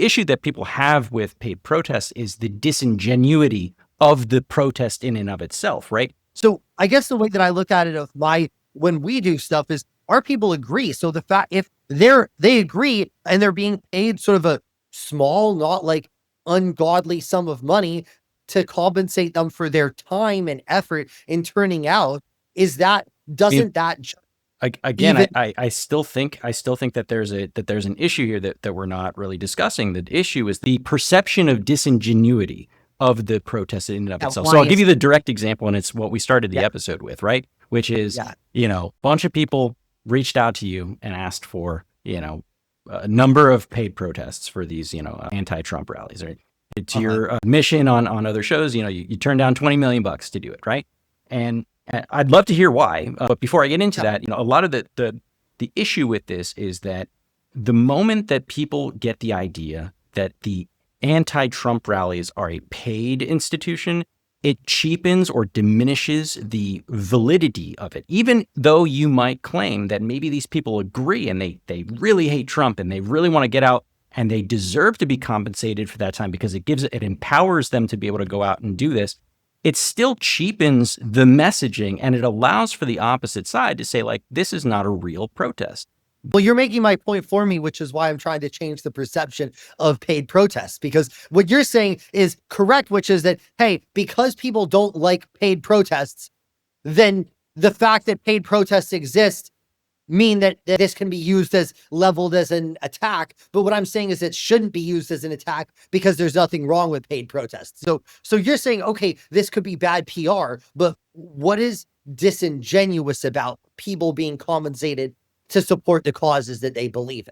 the issue that people have with paid protests is the disingenuity of the protest in and of itself, right? So I guess the way that I look at it when we do stuff is our people agree. So the fact, if they agree and they're being paid sort of a small, not like ungodly sum of money to compensate them for their time and effort in turning out, Again, I still think that there's an issue here that we're not really discussing. The issue is the perception of disingenuity of the protest in and of itself. So I'll give you the direct example, and it's what we started the episode with, right? Which is, a bunch of people reached out to you and asked for, a number of paid protests for these, anti-Trump rallies, right? To your mission on other shows, you turn down $20 million to do it, right? And I'd love to hear why. But before I get into that, a lot of the issue with this is that the moment that people get the idea that the anti-Trump rallies are a paid institution, it cheapens or diminishes the validity of it. Even though you might claim that maybe these people agree and they really hate Trump and they really want to get out and they deserve to be compensated for that time because it empowers them to be able to go out and do this, it still cheapens the messaging and it allows for the opposite side to say, like, this is not a real protest. Well, you're making my point for me, which is why I'm trying to change the perception of paid protests, because what you're saying is correct, which is that, hey, because people don't like paid protests, then the fact that paid protests exist mean that this can be leveled as an attack. But what I'm saying is it shouldn't be used as an attack because there's nothing wrong with paid protests. So you're saying, okay, this could be bad PR, but what is disingenuous about people being compensated to support the causes that they believe in?